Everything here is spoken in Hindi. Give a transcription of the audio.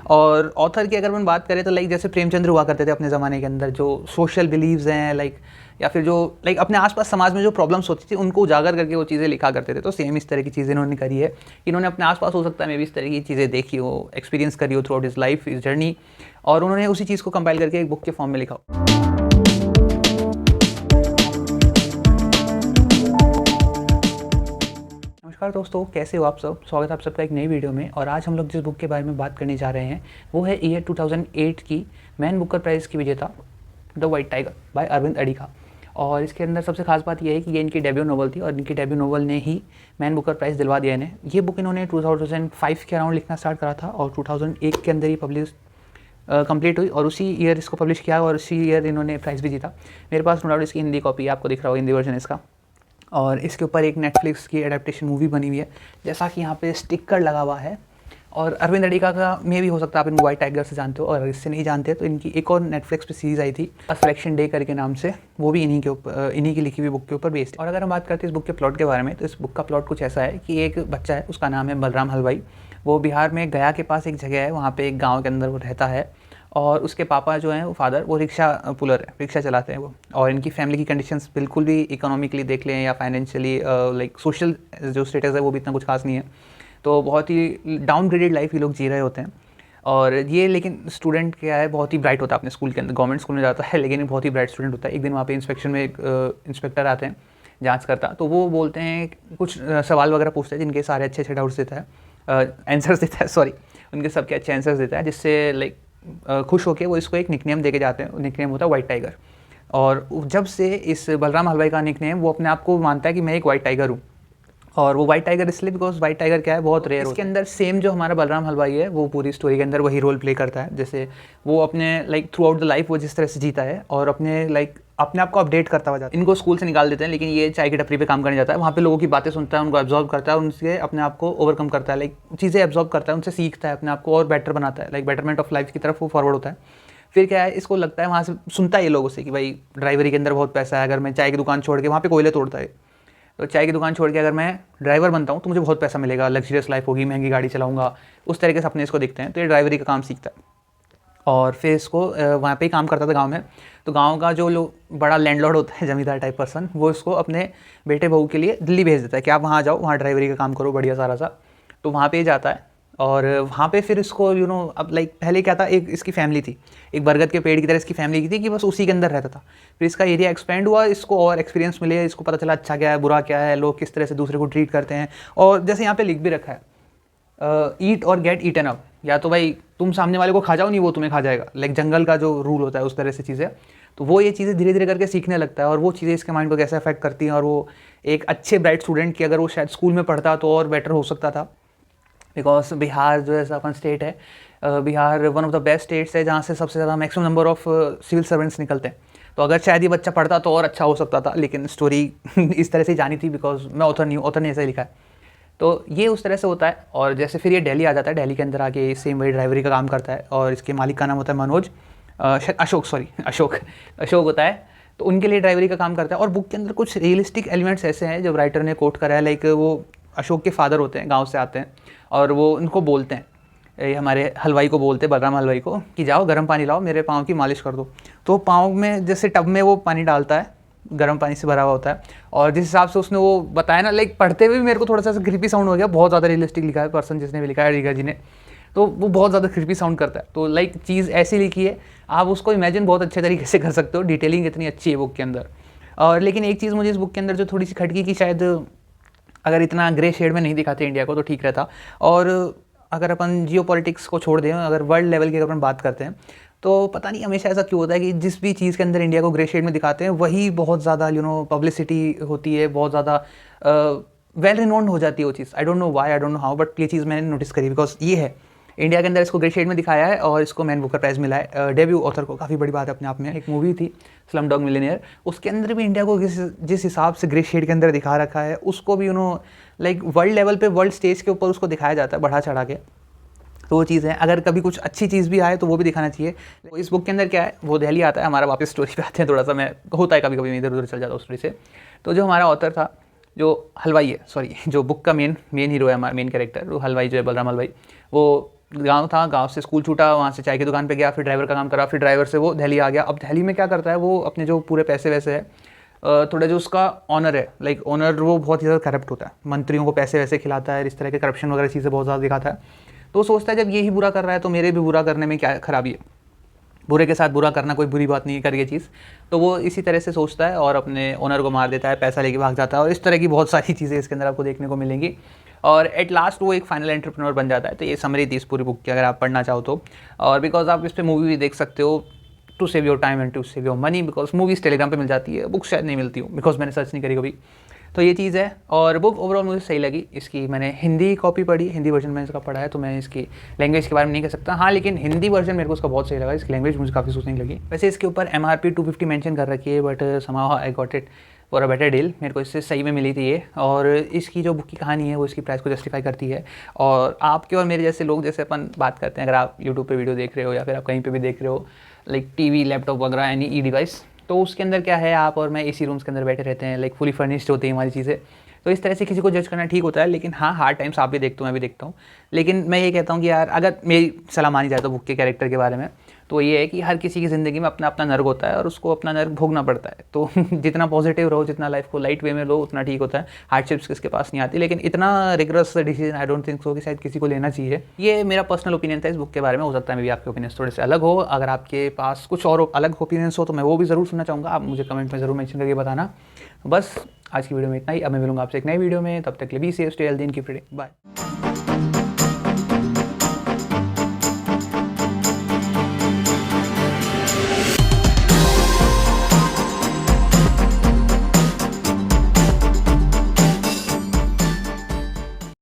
और ऑथर की अगर हम बात करें तो लाइक जैसे प्रेमचंद्र हुआ करते थे अपने ज़माने के अंदर, जो सोशल बिलीव्स हैं लाइक, या फिर जो लाइक अपने आसपास समाज में जो प्रॉब्लम्स होती थी उनको उजागर करके वो चीज़ें लिखा करते थे। तो सेम इस तरह की चीज़ें इन्होंने करी है। इन्होंने अपने आसपास हो सकता है मे भी इस तरह की चीज़ें देखी हो, एक्सपीरियंस करी हो थ्रू आउट इज लाइफ, इस जर्नी, और उन्होंने उसी चीज़ को कंपाइल करके एक बुक के फॉर्म में लिखा हो। नमस्कार दोस्तों, कैसे हो आप सब। स्वागत है आप सबका एक नई वीडियो में। और आज हम लोग जिस बुक के बारे में बात करने जा रहे हैं वो है ईयर 2008 की मैन बुकर प्राइज़ की विजेता the white tiger by Arvind Adiga. और इसके अंदर सबसे खास बात यह है कि ये इनकी डेब्यू नॉवल थी और इनकी डेब्यू नॉवल ने ही मैन बुकर प्राइज़ दिलवा दिया इन्हें। ये बुक इन्होंने 2005 के अराउंड लिखना स्टार्ट करा था और 2001 के अंदर ही पब्लिश कंप्लीट हुई और उसी ईयर इसको पब्लिश किया और उसी ईयर इन्होंने प्राइज़ भी जीता। मेरे पास नो डाउट इसकी हिंदी कॉपी आपको दिख रहा होगा, हिंदी वर्जन इसका। और इसके ऊपर एक नेटफ्लिक्स की एडेप्टेशन मूवी बनी हुई है, जैसा कि यहाँ पे स्टिकर लगा हुआ है। और अरविंद अडिगा का मे भी हो सकता है आप इनको वाइट टाइगर से जानते हो, और अगर इससे नहीं जानते तो इनकी एक और नेटफ्लिक्स पे सीरीज़ आई थी सिलेक्शन डे करके नाम से, वो भी इन्हीं के ऊपर, इन्हीं की लिखी हुई बुक के ऊपर बेस्ड है। और अगर हम बात करते हैं इस बुक के प्लॉट के बारे में, तो इस बुक का प्लॉट कुछ ऐसा है कि एक बच्चा है, उसका नाम है बलराम हलवाई। वो बिहार में गया के पास एक जगह है, वहाँ पर एक गाँव के अंदर वो रहता है। और उसके पापा जो हैं वो फादर, वो रिक्शा पुलर है, रिक्शा चलाते हैं वो। और इनकी फैमिली की कंडीशंस बिल्कुल भी इकोनॉमिकली देख लें या फाइनेंशियली लाइक सोशल जो स्टेटस है वो भी इतना कुछ खास नहीं है। तो बहुत ही डाउनग्रेडेड लाइफ ये लोग जी रहे होते हैं। और ये लेकिन स्टूडेंट क्या है, बहुत ही ब्राइट होता है अपने स्कूल के अंदर, गवर्नमेंट स्कूल में जाता है लेकिन बहुत ही ब्राइट स्टूडेंट होता है। एक दिन वहाँ पे इंस्पेक्शन में एक इंस्पेक्टर आते हैं जाँच करता, तो वो बोलते हैं कुछ सवाल वगैरह पूछते हैं जिनके सारे अच्छे अच्छे डाउट्स देता है, आंसर्स देता है, सॉरी, उनके सबके अच्छे आंसर्स देता है, जिससे लाइक खुश होकर वो इसको एक निकनेम देके जाते हैं। निकनेम होता है वाइट टाइगर। और जब से इस बलराम हलवाई का निकनेम, वो अपने आप को मानता है कि मैं एक वाइट टाइगर हूँ। और वो वाइट टाइगर इसलिए बिकॉज वाइट टाइगर क्या है, बहुत रेयर होता है। इसके अंदर सेम जो हमारा बलराम हलवाई है वो पूरी स्टोरी के अंदर वही रोल प्ले करता है। जैसे वो अपने like through out the life वो जिस तरह से जीता है और अपने लाइक अपने आप को अपडेट करता हुआ जाता है। इनको स्कूल से निकाल देते हैं लेकिन ये चाय की टपरी पे काम करने जाता है, वहाँ पे लोगों की बातें सुनता है, उनको एब्जॉर्व करता है, उनसे अपने आप को ओवरकम करता है, लाइक चीज़ें एब्जॉर्व करता है, उनसे सीखता है, अपने आप को और बेटर बनाता है, लाइक बेटरमेंट ऑफ लाइफ की तरफ वो फॉरवर्ड होता है। फिर क्या है, इसको लगता है, वहाँ से सुनता है ये लोगों से कि भाई ड्राइवरी के अंदर बहुत पैसा है, अगर मैं चाय की दुकान छोड़ के, वहाँ पे कोयले तोड़ता है, तो चाय की दुकान छोड़ के अगर मैं ड्राइवर बनता हूँ तो मुझे बहुत पैसा मिलेगा, लग्जरियस लाइफ होगी, महंगी गाड़ी चलाऊंगा, उस तरीके से अपने इसको दिखते हैं। तो ये ड्राइवरी का काम सीखता है और फिर इसको वहाँ पे ही काम करता था गांव में। तो गांव का जो लोग बड़ा लैंडलॉर्ड होता है, जमींदार टाइप पर्सन, वो इसको अपने बेटे बहू के लिए दिल्ली भेज देता है कि आप वहाँ जाओ, वहाँ ड्राइवरी का काम करो बढ़िया सारा सा। तो वहाँ पे जाता है और वहाँ पे फिर इसको अब लाइक पहले क्या था, एक इसकी फैमिली थी, एक बरगद के पेड़ की तरह इसकी फैमिली की थी कि बस उसी के अंदर रहता था। फिर इसका एरिया एक्सपेंड हुआ, इसको और एक्सपीरियंस मिले, इसको पता चला अच्छा क्या है बुरा क्या है, लोग किस तरह से दूसरे को ट्रीट करते हैं। और जैसे यहाँ पे लिख भी रखा है, ईट और गेट ईटन अप, या तो भाई तुम सामने वाले को खा जाओ, नहीं वो तुम्हें खा जाएगा, लाइक जंगल का जो रूल होता है उस तरह से चीज़ें। तो वो ये चीज़ें धीरे धीरे करके सीखने लगता है और वो चीज़ें इसके माइंड को कैसे अफेक्ट करती हैं। और वो एक अच्छे ब्राइट स्टूडेंट की अगर वो शायद स्कूल में पढ़ता तो और बेटर हो सकता था, बिकॉज बिहार जो है अपन स्टेट है, Bihar one of the best states है जहाँ से सबसे ज़्यादा maximum number of civil servants निकलते हैं। तो अगर शायद ये बच्चा पढ़ता तो और अच्छा हो सकता था, लेकिन स्टोरी इस तरह से जानी थी बिकॉज मैं ऑथर नहीं हूँ, ऑथर ने ऐसा ही लिखा है। तो ये उस तरह से होता है। और जैसे फिर ये दिल्ली आ जाता है, दिल्ली के अंदर आके सेम वही ड्राइवरी का काम करता है और इसके मालिक का नाम होता है मनोज, अशोक होता है। तो उनके लिए ड्राइवरी का काम करता है। और बुक के अंदर कुछ रियलिस्टिक एलिमेंट्स ऐसे हैं जो राइटर ने कोट करा है, लाइक वो अशोक के फादर होते हैं, गाँव से आते हैं और वो उनको बोलते हैं, ये हमारे हलवाई को बोलते हैं, बलराम हलवाई को, कि जाओ गर्म पानी लाओ, मेरे पाँव की मालिश कर दो। तो पाँव में जैसे टब में वो पानी डालता है, गर्म पानी से भरा हुआ होता है। और जिस हिसाब से उसने वो बताया ना, लाइक पढ़ते हुए भी मेरे को थोड़ा सा क्रिपी साउंड हो गया, बहुत ज़्यादा रियलिस्टिक लिखा है पर्सन जिसने भी लिखा है, अडिगा जी ने, तो वो बहुत ज़्यादा क्रिपी साउंड करता है। तो लाइक चीज़ ऐसी लिखी है, आप उसको इमेजिन बहुत अच्छे तरीके से कर सकते हो, डिटेलिंग इतनी अच्छी है बुक के अंदर। और लेकिन एक चीज़ मुझे इस बुक के अंदर जो थोड़ी सी खटकी कि शायद अगर इतना ग्रे शेड में नहीं दिखाते इंडिया को तो ठीक रहता। और अगर अपन जियो पॉलिटिक्स को छोड़ दें, अगर वर्ल्ड लेवल की अगर अपन बात करते हैं, तो पता नहीं हमेशा ऐसा क्यों होता है कि जिस भी चीज़ के अंदर इंडिया को ग्रे शेड में दिखाते हैं वही बहुत ज़्यादा पब्लिसिटी होती है, बहुत ज़्यादा वेल रिनोन्ड हो जाती है वो चीज़। I don't know why, I don't know how, but ये चीज़ मैंने नोटिस करी बिकॉज ये है इंडिया के अंदर इसको ग्रे शेड में दिखाया है और इसको मैन बुकर प्राइज़ मिला है डेब्यू ऑथर को। काफ़ी बड़ी बात है अपने आप में। एक मूवी थी स्लम डॉग मिलियनेयर, उसके अंदर भी इंडिया को जिस हिसाब से ग्रे शेड के अंदर दिखा रखा है, उसको भी लाइक वर्ल्ड लेवल पे, वर्ल्ड स्टेज के ऊपर उसको दिखाया जाता है बढ़ा चढ़ा के। तो वो चीज़ है, अगर कभी कुछ अच्छी चीज़ भी आए तो वो भी दिखाना चाहिए। तो इस बुक के अंदर क्या है, वो दिल्ली आता है, हमारा वापस स्टोरी पे आते हैं, थोड़ा सा मैं होता है कभी कभी मैं इधर उधर चल जाता हूँ स्टोरी से। तो जो हमारा ऑथर था, जो हलवाई है, सॉरी, जो बुक का मेन हीरो है, हमारा मेन कैरेक्टर, वो हलवाई जो है बलराम हलवाई, वो गाँव था, गाँव से स्कूल छूटा, वहाँ से चाय की दुकान पे गया, फिर ड्राइवर का काम करा, फिर ड्राइवर से वो दिल्ली आ गया। अब दिल्ली में क्या करता है वो, अपने जो पूरे पैसे वैसे है, थोड़ा जो उसका ऑनर है, लाइक ऑनर वो बहुत ही ज़्यादा करप्ट होता है, मंत्रियों को पैसे वैसे खिलाता है, इस तरह के करप्शन वगैरह चीज़ें बहुत ज़्यादा दिखाता है। तो वो सोचता है जब ये ही बुरा कर रहा है तो मेरे भी बुरा करने में क्या खराबी है, बुरे के साथ बुरा करना कोई बुरी बात नहीं है, कर ये चीज़। तो वो इसी तरह से सोचता है और अपने ओनर को मार देता है, पैसा लेके भाग जाता है, और इस तरह की बहुत सारी चीज़ें इसके अंदर आपको देखने को मिलेंगी। और एट लास्ट वो एक फाइनल एंटरप्रेन्योर बन जाता है। तो ये समरी थी इस पूरी बुक की, अगर आप पढ़ना चाहो तो। और बिकॉज आप इस पर मूवी भी देख सकते हो, to save your time and to save your money, because movies Telegram पे मिल जाती है, बुक शायद नहीं मिलती हूँ, बिकॉज मैंने सर्च नहीं करी कभी। तो ये चीज़ है। और बुक ओवरऑल मुझे सही लगी। इसकी मैंने हिंदी कॉपी पढ़ी, हिंदी वर्जन मैंने इसका पढ़ा है, तो मैं इसकी लैंग्वेज के बारे में नहीं कह सकता। हाँ, लेकिन हिंदी वर्जन मेरे को उसका बहुत सही लगा, इसकी लैंग्वेज मुझे काफ़ी सूझने लगी। वैसे इसके ऊपर MRP 250 मेंशन कर रखी है, but somehow I got it for a better deal. मेरे को इससे सही में मिली थी ये। और इसकी जो बुक की कहानी है वो इसकी प्राइस को जस्टिफाई करती है। और आपके और मेरे जैसे लोग, जैसे अपन बात करते हैं, अगर आप यूट्यूब पे वीडियो देख रहे हो या फिर आप कहीं पे भी देख रहे हो, लाइक टीवी, लैपटॉप वगैरह, एनी ई डिवाइस, तो उसके अंदर क्या है, आप और मैं एसी रूम्स के अंदर बैठे रहते हैं, लाइक फुली फर्निश्ड होती हैं हमारी चीज़ें। तो इस तरह से किसी को जज करना ठीक होता है, लेकिन हाँ, हार्ड टाइम्स आप भी देखते हो, मैं भी देखता हूँ। लेकिन मैं ये कहता हूँ कि यार, अगर मेरी सलाह मानी जाए तो बुक के कैरेक्टर के बारे में, तो ये है कि हर किसी की ज़िंदगी में अपना अपना नर्क होता है और उसको अपना नर्क भोगना पड़ता है। तो जितना पॉजिटिव रहो, जितना लाइफ को लाइट वे में लो, उतना ठीक होता है। हार्डशिप्स किसके पास नहीं आती, लेकिन इतना regress decision I don't think so कि शायद किसी को लेना चाहिए। ये मेरा पर्सनल ओपिनियन था इस बुक के बारे में। हो सकता है मे भी आपके ओपिनियन थोड़े से अलग हो। अगर आपके पास कुछ और अलग ओपिनियंस हो तो मैं वो भी ज़रूर सुनना चाहूँगा। आप मुझे कमेंट में ज़रूर मेंशन करके बताना। बस आज की वीडियो में इतना ही। अब मैं मिलूंगा आपसे एक नई वीडियो में, तब तक के लिए be safe, stay healthy and keep reading. Bye.